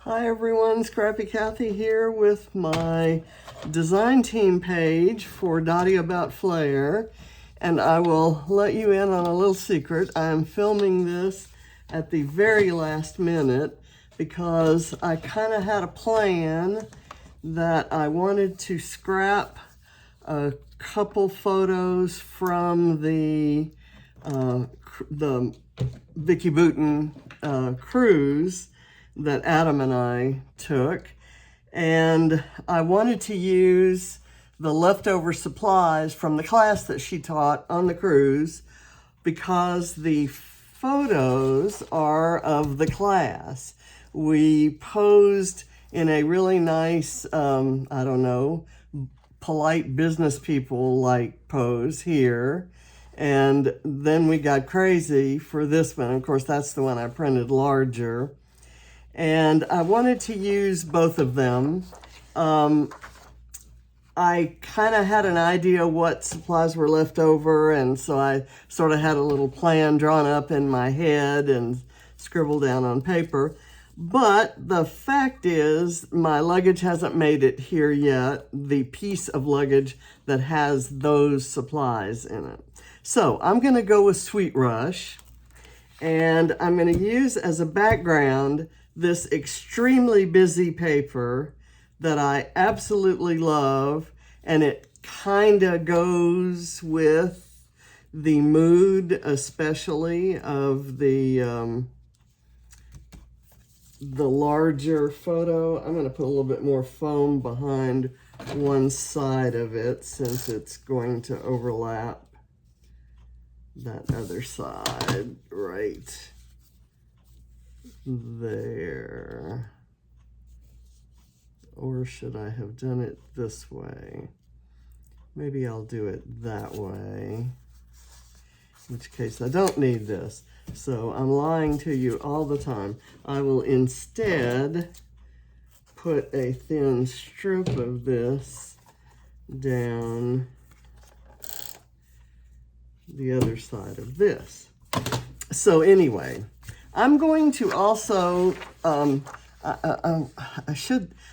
Hi everyone, Scrappy Kathy here with my design team page for Dotty About Flair, and I will let you in on a little secret. I am filming this at the very last minute because I kind of had a plan that I wanted to scrap a couple photos from the Vicki Boutin cruise that Adam and I took, and I wanted to use the leftover supplies from the class that she taught on the cruise because the photos are of the class. We posed in a really nice, I don't know, polite business people like pose here. And then we got crazy for this one. Of course, that's the one I printed larger. And I wanted to use both of them. I kind of had an idea what supplies were left over, and so I sort of had a little plan drawn up in my head and scribbled down on paper. But the fact is, my luggage hasn't made it here yet, the piece of luggage that has those supplies in it. So I'm going to go with Sweet Rush, and I'm going to use as a background this extremely busy paper that I absolutely love, and it kind of goes with the mood, especially of the larger photo. I'm going to put a little bit more foam behind one side of it since it's going to overlap that other side right there. Or should I have done it this way? Maybe I'll do it that way, in which case I don't need this. So I'm lying to you all the time. I will instead put a thin strip of this down the other side of this. So anyway, I'm going to also, I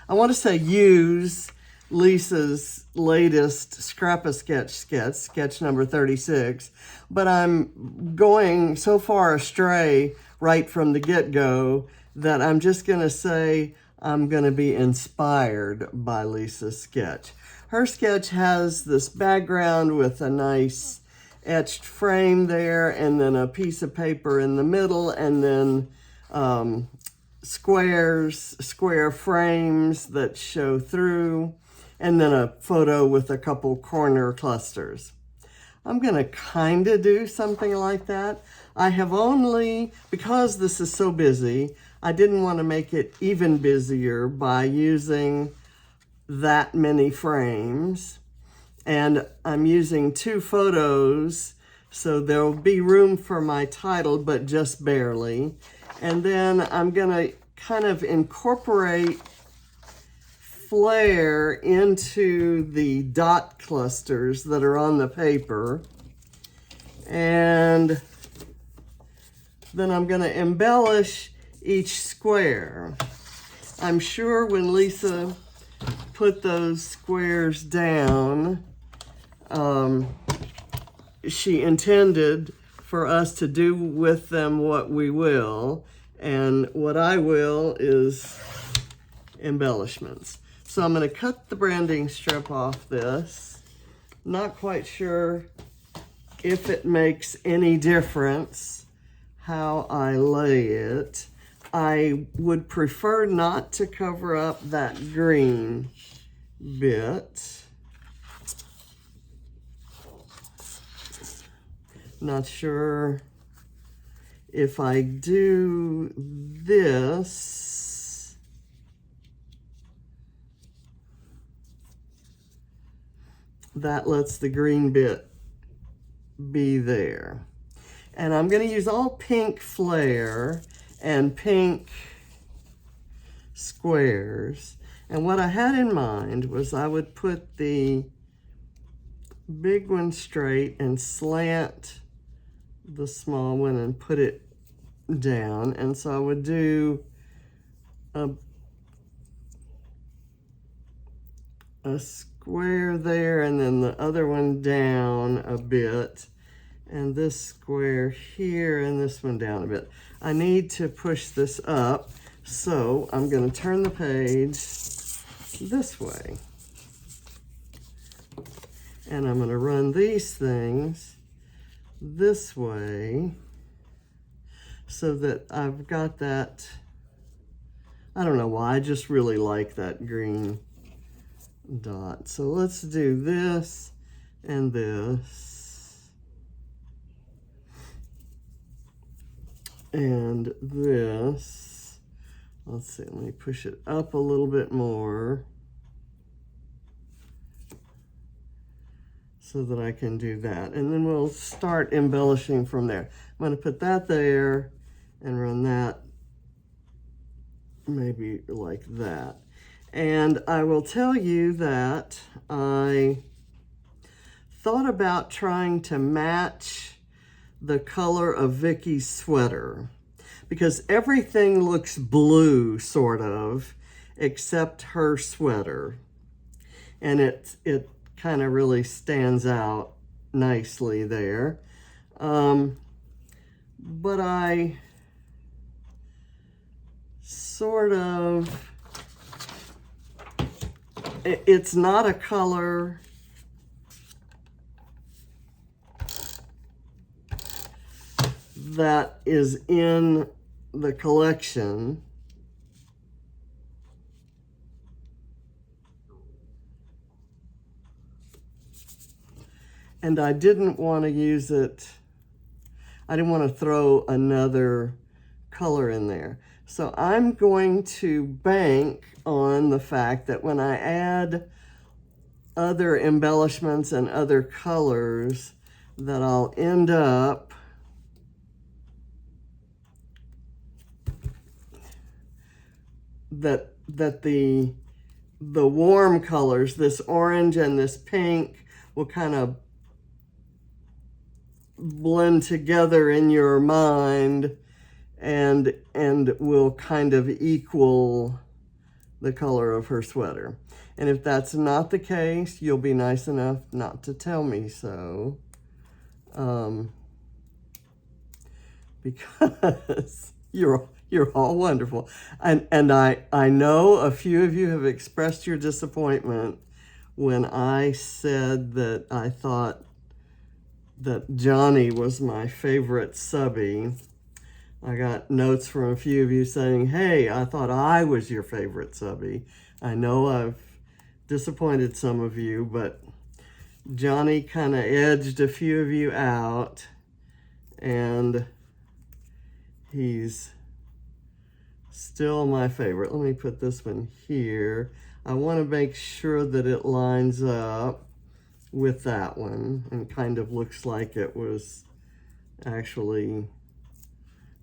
want to say use Lisa's latest Scrap-A-Sketch sketch number 36, but I'm going so far astray right from the get-go that I'm just going to say I'm going to be inspired by Lisa's sketch. Her sketch has this background with a nice etched frame there, and then a piece of paper in the middle, and then square frames that show through, and then a photo with a couple corner clusters. I'm going to kind of do something like that. I have only, because this is so busy, I didn't want to make it even busier by using that many frames. And I'm using 2 photos, so there'll be room for my title, but just barely. And then I'm gonna kind of incorporate Flair into the dot clusters that are on the paper. And then I'm gonna embellish each square. I'm sure when Lisa put those squares down, she intended for us to do with them what we will, and what I will is embellishments. So I'm going to cut the branding strip off this. Not quite sure if it makes any difference how I lay it. I would prefer not to cover up that green bit. Not sure if I do this, that lets the green bit be there. And I'm going to use all pink Flair and pink squares. And what I had in mind was I would put the big one straight and slant the small one and put it down. And so I would do a a square there, and then the other one down a bit, and this square here, and this one down a bit. I need to push this up, so I'm going to turn the page this way. And I'm going to run these things this way so that I've got that. I don't know why, I just really like that green dot. So let's do this and this and this. Let's see, let me push it up a little bit more so that I can do that. And then we'll start embellishing from there. I'm going to put that there and run that maybe like that. And I will tell you that I thought about trying to match the color of Vicki's sweater, because everything looks blue, sort of, except her sweater. And it kind of really stands out nicely there. But I sort of, it's not a color that is in the collection. And I didn't want to use it, I didn't want to throw another color in there. So I'm going to bank on the fact that when I add other embellishments and other colors, that I'll end up that the warm colors, this orange and this pink, will kind of blend together in your mind and will kind of equal the color of her sweater. And if that's not the case, you'll be nice enough not to tell me so. Because you're all wonderful. And I know a few of you have expressed your disappointment when I said that I thought that Johnny was my favorite subby. I got notes from a few of you saying, hey, I thought I was your favorite subby. I know I've disappointed some of you, but Johnny kind of edged a few of you out, and he's still my favorite. Let me put this one here. I want to make sure that it lines up with that one and kind of looks like it was actually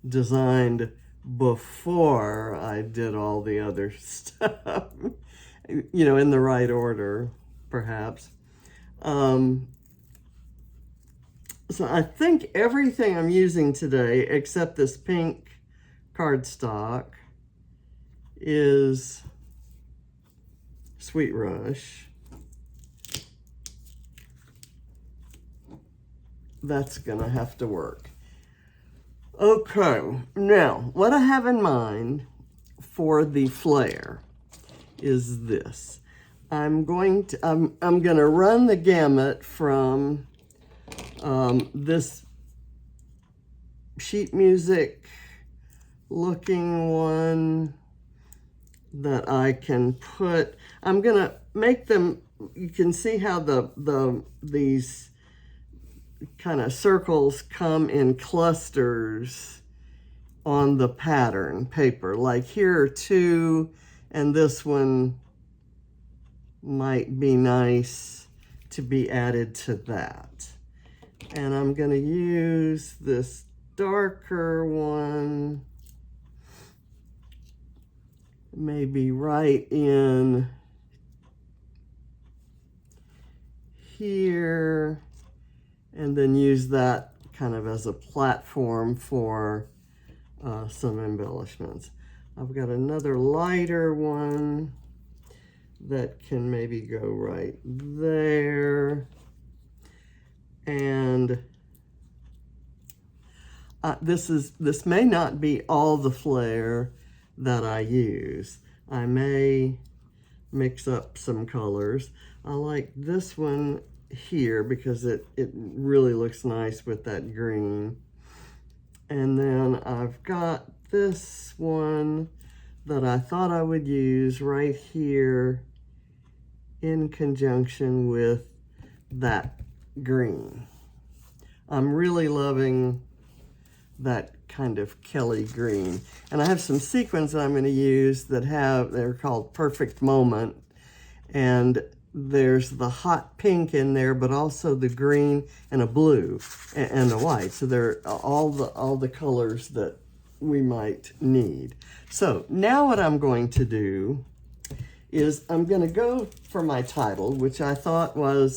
designed before I did all the other stuff, you know, in the right order, perhaps. So I think everything I'm using today, except this pink cardstock, is Sweet Rush. That's gonna have to work. Okay, now what I have in mind for the Flair is this. I'm gonna run the gamut from this sheet music looking one that I can put. I'm gonna make them. You can see how these kind of circles come in clusters on the pattern paper. Like here are two, and this one might be nice to be added to that. And I'm going to use this darker one, maybe right in here, and then use that kind of as a platform for some embellishments. I've got another lighter one that can maybe go right there. And this may not be all the Flair that I use. I may mix up some colors. I like this one here because it really looks nice with that green. And then I've got this one that I thought I would use right here in conjunction with that green. I'm really loving that kind of Kelly green. And I have some sequins that I'm going to use they're called Perfect Moment. And there's the hot pink in there, but also the green and a blue and a white. So they're all the colors that we might need. So now what I'm going to do is I'm going to go for my title, which I thought I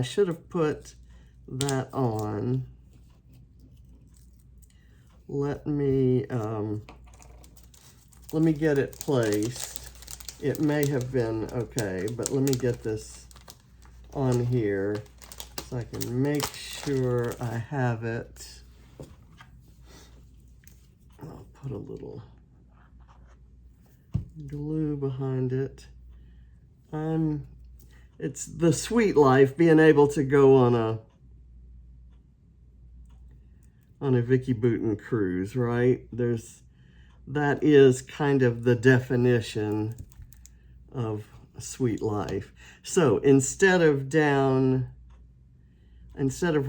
should have put that on. Let me get it placed. It may have been okay, but let me get this on here so I can make sure I have it. I'll put a little glue behind it. It's the sweet life, being able to go on a Vicki Boutin cruise, right? That is kind of the definition of sweet life. So instead of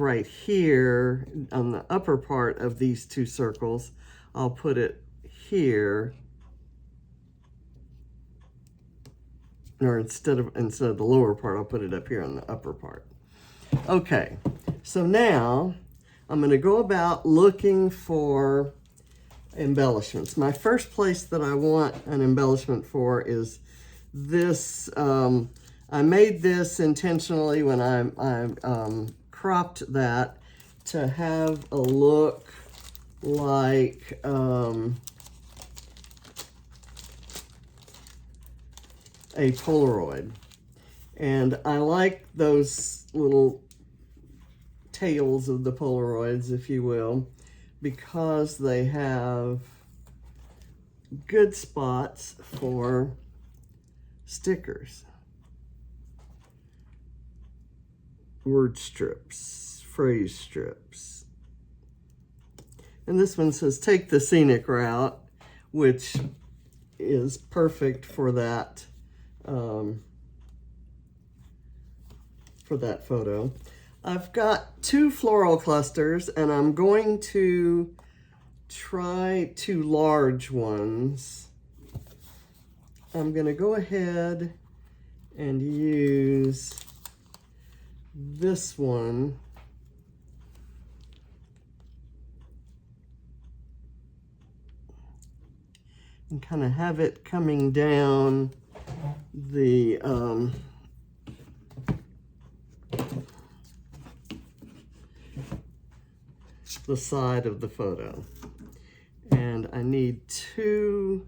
right here on the upper part of these two circles, I'll put it here. Or instead of the lower part, I'll put it up here on the upper part. Okay, so now I'm going to go about looking for embellishments. My first place that I want an embellishment for is this. I made this intentionally when I cropped that to have a look like a Polaroid. And I like those little tails of the Polaroids, if you will, because they have good spots for stickers, word strips, phrase strips. And this one says, take the scenic route, which is perfect for that photo. I've got 2 floral clusters, and I'm going to try 2 large ones. I'm going to go ahead and use this one. And kind of have it coming down the side of the photo. And I need 2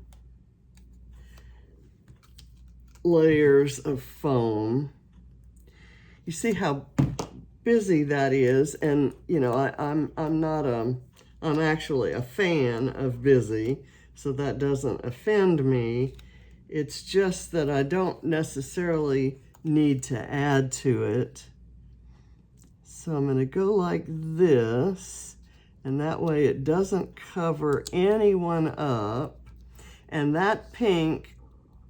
layers of foam. You see how busy that is, and you know, I'm actually a fan of busy, so that doesn't offend me. It's just that I don't necessarily need to add to it. So I'm going to go like this, and that way it doesn't cover anyone up. And that pink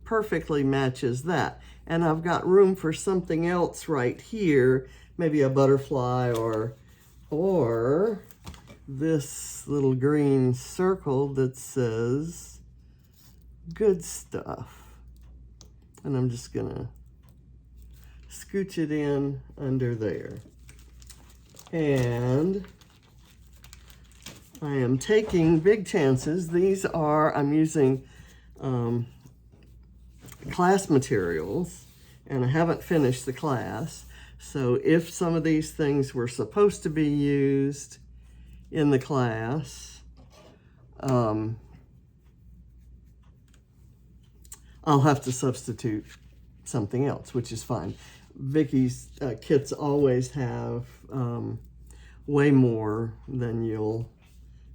perfectly matches that. And I've got room for something else right here, maybe a butterfly or this little green circle that says good stuff. And I'm just gonna scooch it in under there. And I am taking big chances. I'm using class materials, and I haven't finished the class. So if some of these things were supposed to be used in the class, I'll have to substitute something else, which is fine. Vicki's kits always have way more than you'll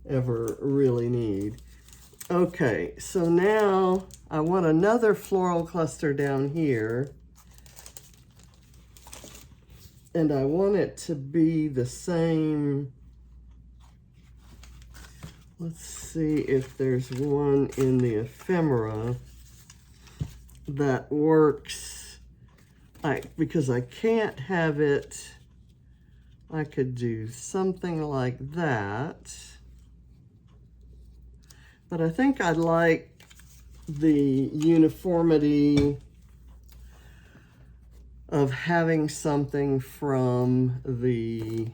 ever really need. Okay, so now I want another floral cluster down here. And I want it to be the same. Let's see if there's one in the ephemera that works. Because I can't have it, I could do something like that. But I think I'd like the uniformity of having something from the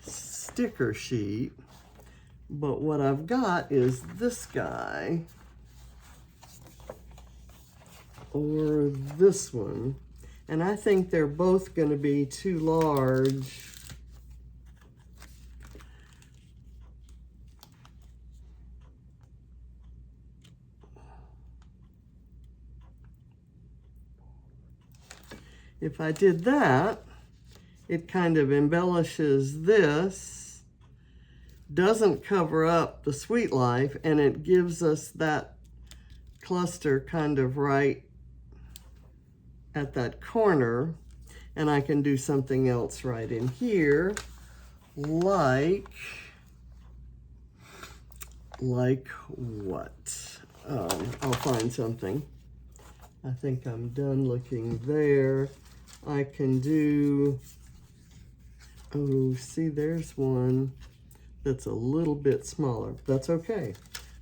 sticker sheet. But what I've got is this guy or this one. And I think they're both going to be too large. If I did that, it kind of embellishes this, doesn't cover up the Sweet Life, and it gives us that cluster kind of right at that corner. And I can do something else right in here, like what? I'll find something. I think I'm done looking there. I can do, oh, see, there's one that's a little bit smaller. That's okay.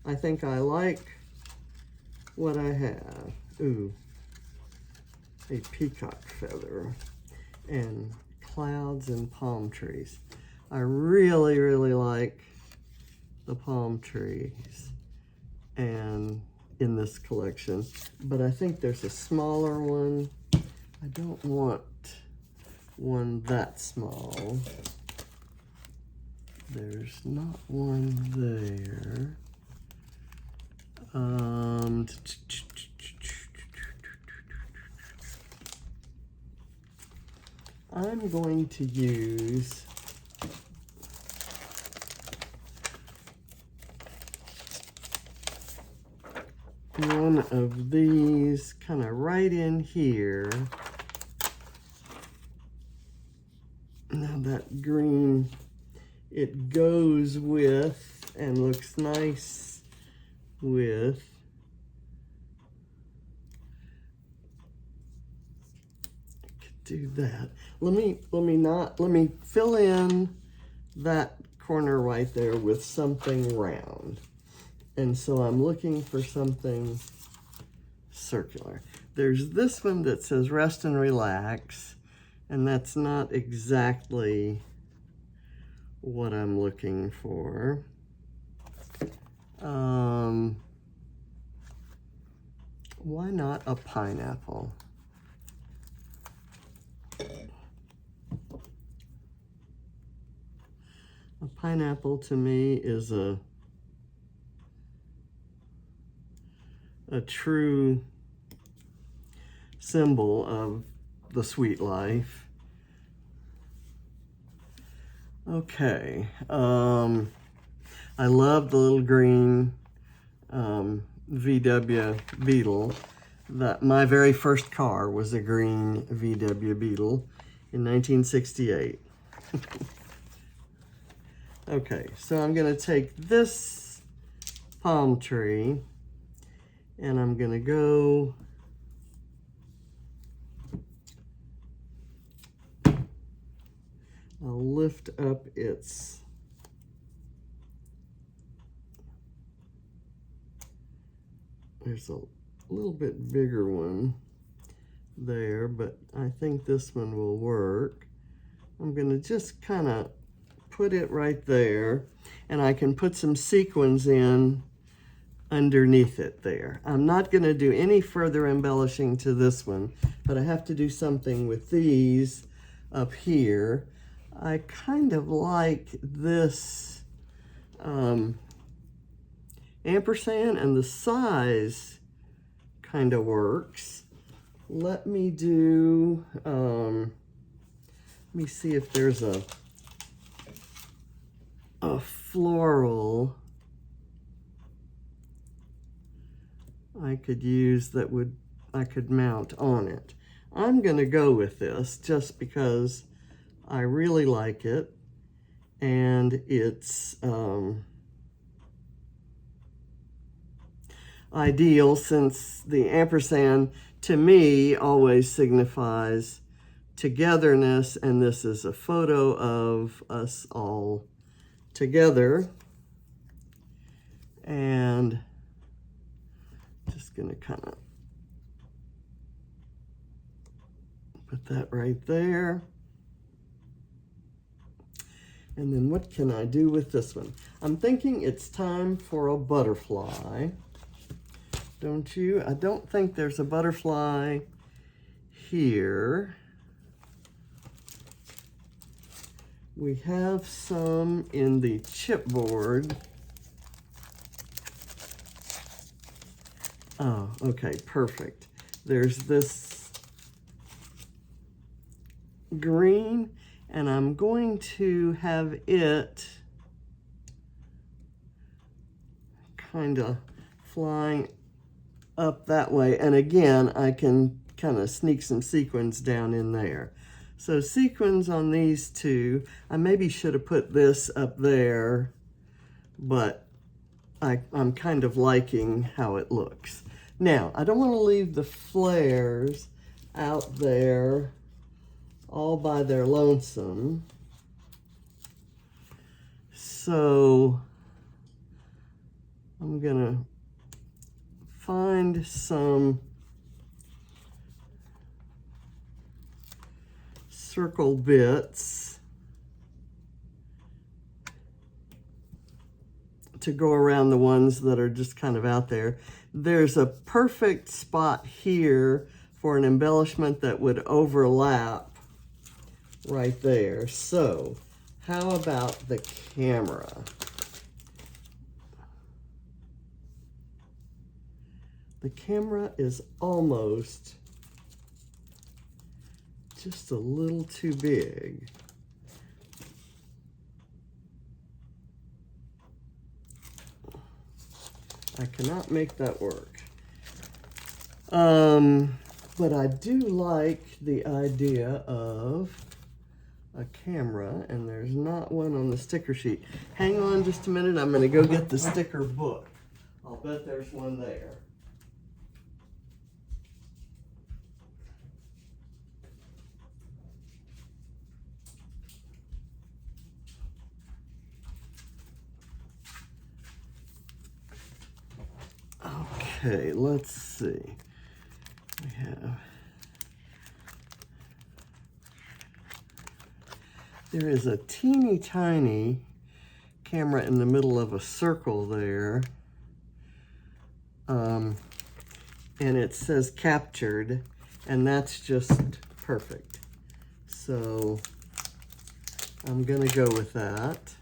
I think I like what I have. Ooh, a peacock feather and clouds and palm trees. I really, really like the palm trees and in this collection, but I think there's a smaller one. I don't want one that small. There's not one there. I'm going to use one of these kind of right in here. Now that green, it goes with and looks nice with I could do that. Let me fill in that corner right there with something round. And so I'm looking for something circular. There's this one that says rest and relax, and that's not exactly what I'm looking for. Why not a pineapple? A pineapple to me is a true symbol of the Sweet Life. Okay, I love the little green VW Beetle. That my very first car was a green VW Beetle in 1968. Okay, so I'm gonna take this palm tree and I'm gonna go I'll lift up its there's a little bit bigger one there, but I think this one will work. I'm gonna just kind of put it right there, and I can put some sequins in underneath it there. I'm not going to do any further embellishing to this one, but I have to do something with these up here. I kind of like this ampersand, and the size kind of works. Let me do, let me see if there's a floral I could use that I could mount on it. I'm going to go with this just because I really like it, and it's ideal since the ampersand to me always signifies togetherness, and this is a photo of us all together. And just gonna kind of put that right there. And then what can I do with this one? I'm thinking it's time for a butterfly. Don't you? I don't think there's a butterfly here. We have some in the chipboard. Oh, okay, perfect. There's this green, and I'm going to have it kind of flying up that way. And again, I can kind of sneak some sequins down in there. So sequins on these two. I maybe should have put this up there, but I'm kind of liking how it looks. Now, I don't want to leave the flares out there all by their lonesome. So I'm gonna find some circle bits to go around the ones that are just kind of out there. There's a perfect spot here for an embellishment that would overlap right there. So how about the camera? The camera is almost just a little too big. I cannot make that work. But I do like the idea of a camera, and there's not one on the sticker sheet. Hang on just a minute, I'm gonna go get the sticker book. I'll bet there's one there. Okay, let's see. We have, there is a teeny tiny camera in the middle of a circle there. And it says captured, and that's just perfect. So I'm gonna go with that.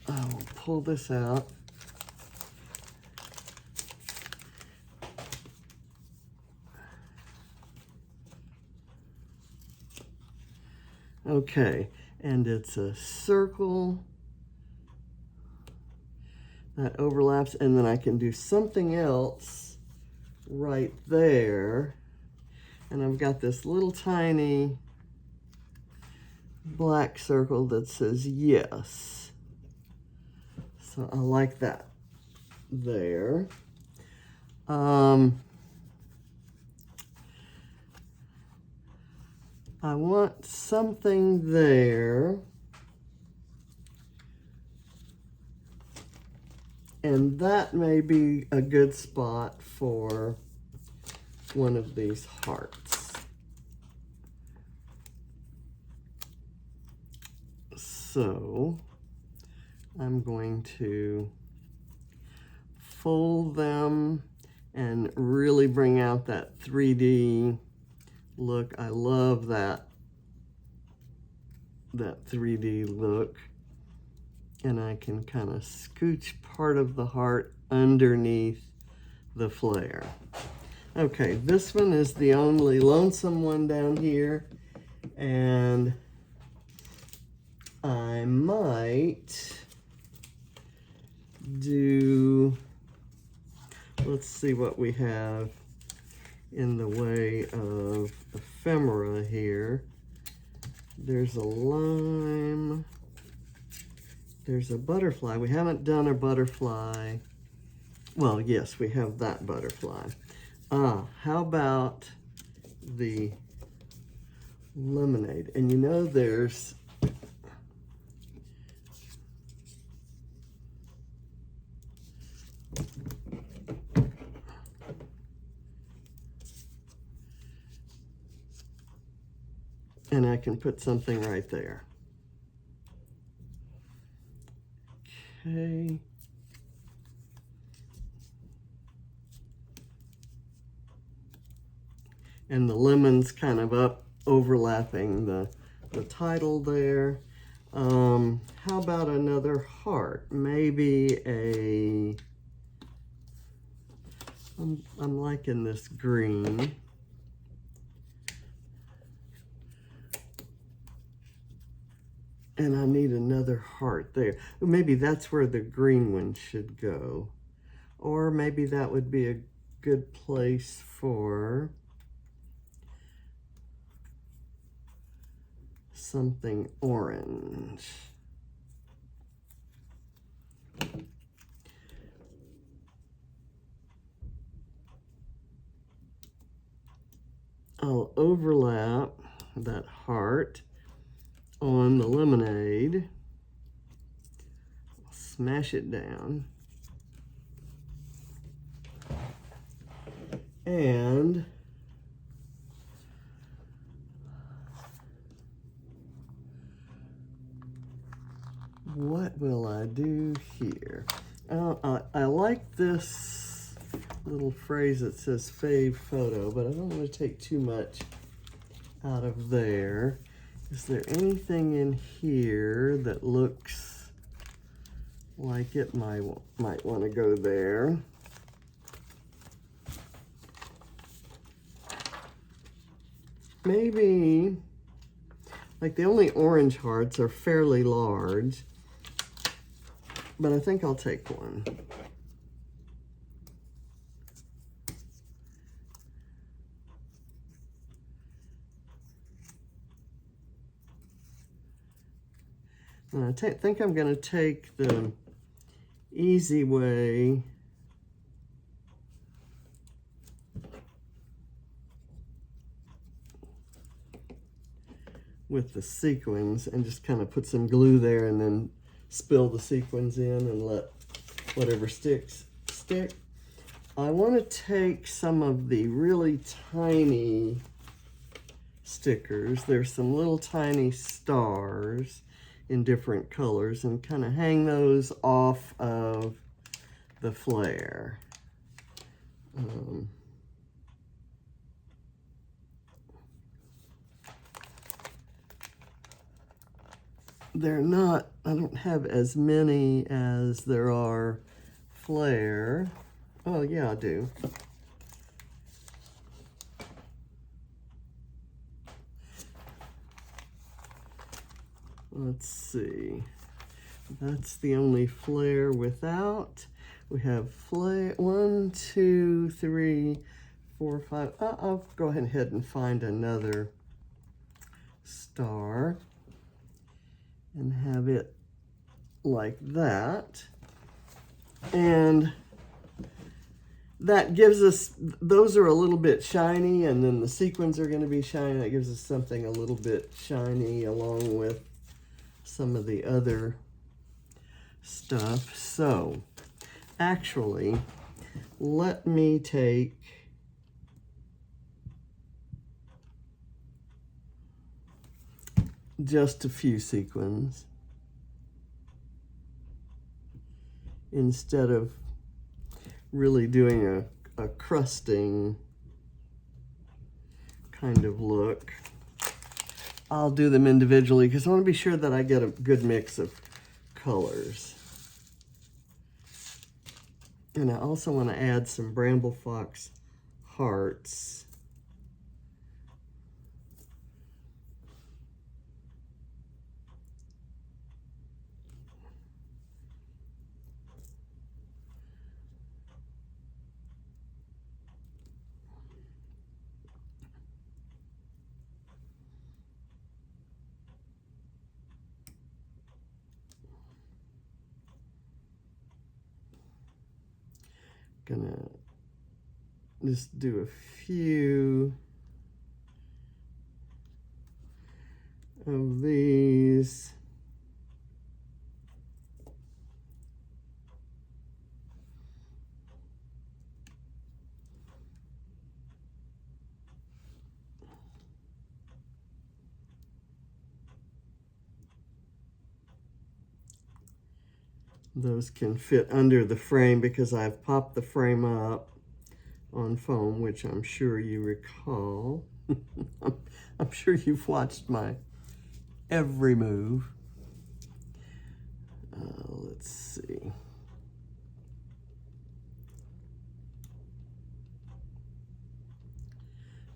I will pull this out. Okay, and it's a circle that overlaps, and then I can do something else right there. And I've got this little tiny black circle that says yes. So I like that there. I want something there, and that may be a good spot for one of these hearts. So I'm going to fold them and really bring out that 3D look. I love that 3D look. And I can kind of scooch part of the heart underneath the flare. Okay, this one is the only lonesome one down here, and I might do, let's see what we have in the way of ephemera here. There's a lime, there's a butterfly. We haven't done a butterfly. Well, yes, we have that butterfly. How about the lemonade? And you know there's and I can put something right there. Okay. And the lemon's kind of up overlapping the title there. How about another heart? Maybe a, I'm liking this green. And I need another heart there. Maybe that's where the green one should go. Or maybe that would be a good place for something orange. I'll overlap that heart on the lemonade, smash it down, and what will I do here? I like this little phrase that says fave photo, but I don't want to take too much out of there. Is there anything in here that looks like it might want to go there? Maybe, like the only orange hearts are fairly large, but I think I'll take one. And I think I'm going to take the easy way with the sequins and just kind of put some glue there and then spill the sequins in and let whatever sticks stick. I want to take some of the really tiny stickers. There's some little tiny stars in different colors and kind of hang those off of the flare. They're not, I don't have as many as there are flare. Oh yeah, I do. Let's see. That's the only flare without. We have flare 1, 2, 3, 4, 5. I'll go ahead and find another star and have it like that. And that gives us, those are a little bit shiny, and then the sequins are going to be shiny. That gives us something a little bit shiny along with some of the other stuff. So actually, let me take just a few sequins instead of really doing a crusting kind of look. I'll do them individually because I want to be sure that I get a good mix of colors. And I also want to add some Bramble Fox hearts. Gonna just do a few of these. Those can fit under the frame because I've popped the frame up on foam, which I'm sure you recall. I'm sure you've watched my every move. Let's see.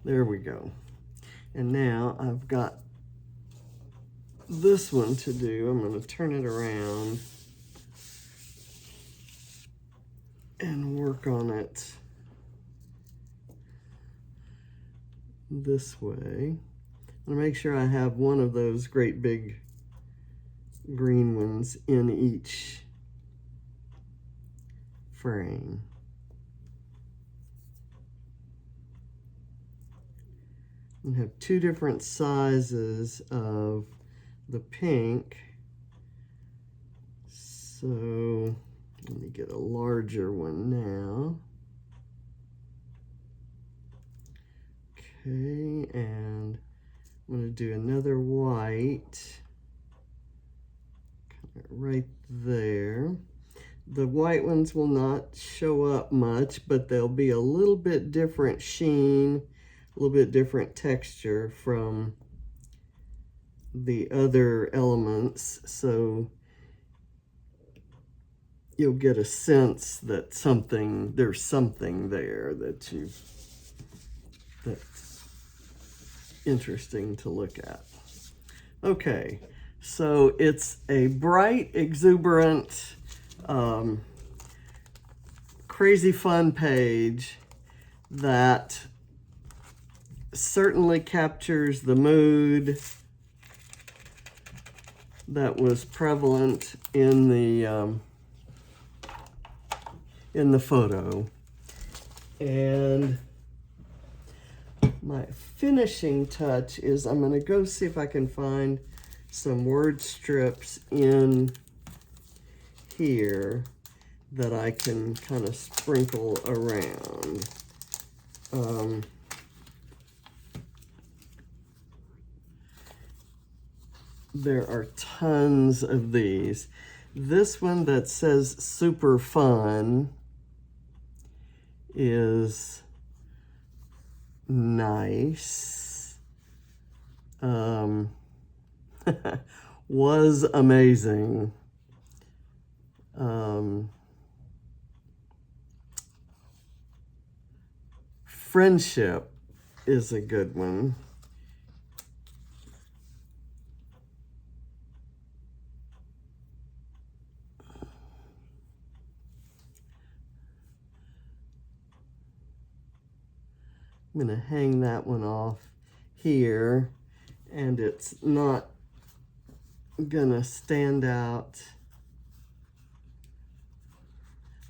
There we go. And now I've got this one to do. I'm going to turn it around and work on it this way. I'm going to make sure I have one of those great big green ones in each frame. And have two different sizes of the pink. So let me get a larger one now. Okay, and I'm going to do another white right there. The white ones will not show up much, but they'll be a little bit different sheen, a little bit different texture from the other elements, so you'll get a sense that there's something there that's interesting to look at. Okay, so it's a bright, exuberant, crazy fun page that certainly captures the mood that was prevalent in the photo. And my finishing touch is I'm going to go see if I can find some word strips in here that I can kind of sprinkle around. There are tons of these. This one that says super fun is nice. Was amazing. Friendship is a good one. I'm going to hang that one off here, and it's not going to stand out.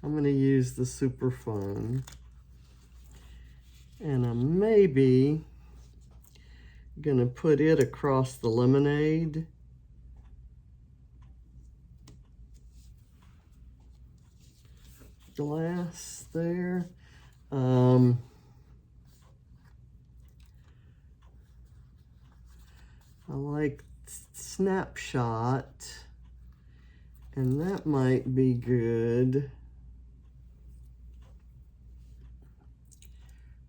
I'm going to use the super fun, and I'm maybe going to put it across the lemonade. Glass there. I like snapshot, and that might be good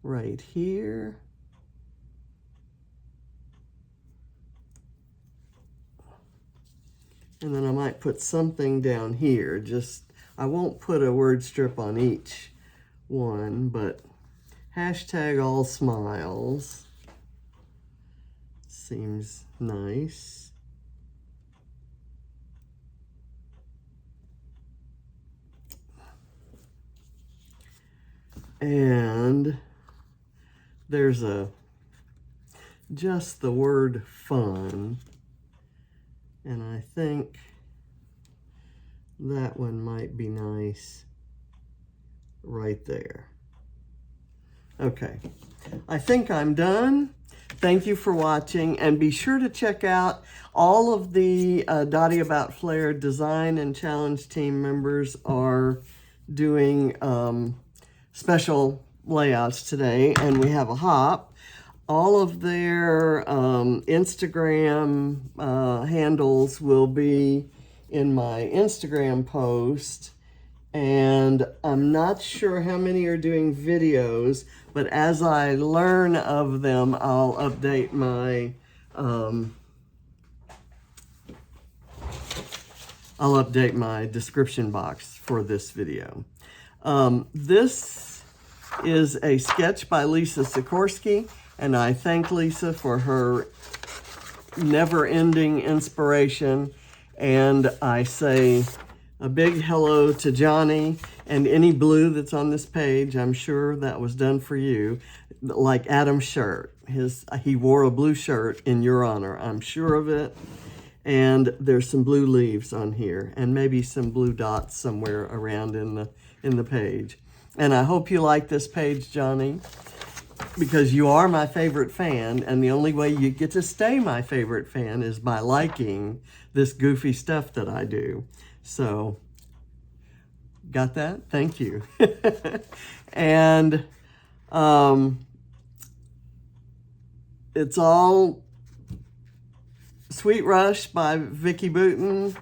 right here. And then I might put something down here. I won't put a word strip on each one, but hashtag all smiles seems nice. And there's just the word fun. And I think that one might be nice right there. Okay, I think I'm done. Thank you for watching, and be sure to check out all of the Dotty About Flair design and challenge team members are doing special layouts today, and we have a hop. All of their Instagram handles will be in my Instagram post, and I'm not sure how many are doing videos, but as I learn of them, I'll update my description box for this video. This is a sketch by Lisa Sikorsky, and I thank Lisa for her never-ending inspiration, and I say a big hello to Johnny, and any blue that's on this page, I'm sure that was done for you. Like Adam's shirt, he wore a blue shirt in your honor, I'm sure of it. And there's some blue leaves on here, and maybe some blue dots somewhere around in the page. And I hope you like this page, Johnny, because you are my favorite fan, and the only way you get to stay my favorite fan is by liking this goofy stuff that I do. So, got that? Thank you. And it's all Sweet Rush by Vicki Boutin.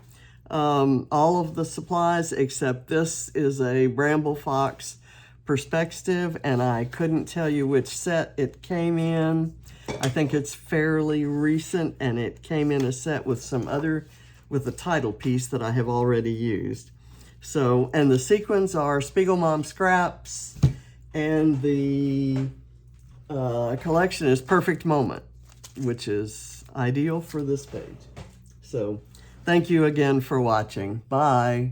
All of the supplies except this is a Bramble Fox perspective, and I couldn't tell you which set it came in. I think it's fairly recent, and it came in a set with a title piece that I have already used. So, and the sequins are Spiegelmom Scraps, and the collection is Perfect Moment, which is ideal for this page. So, thank you again for watching. Bye.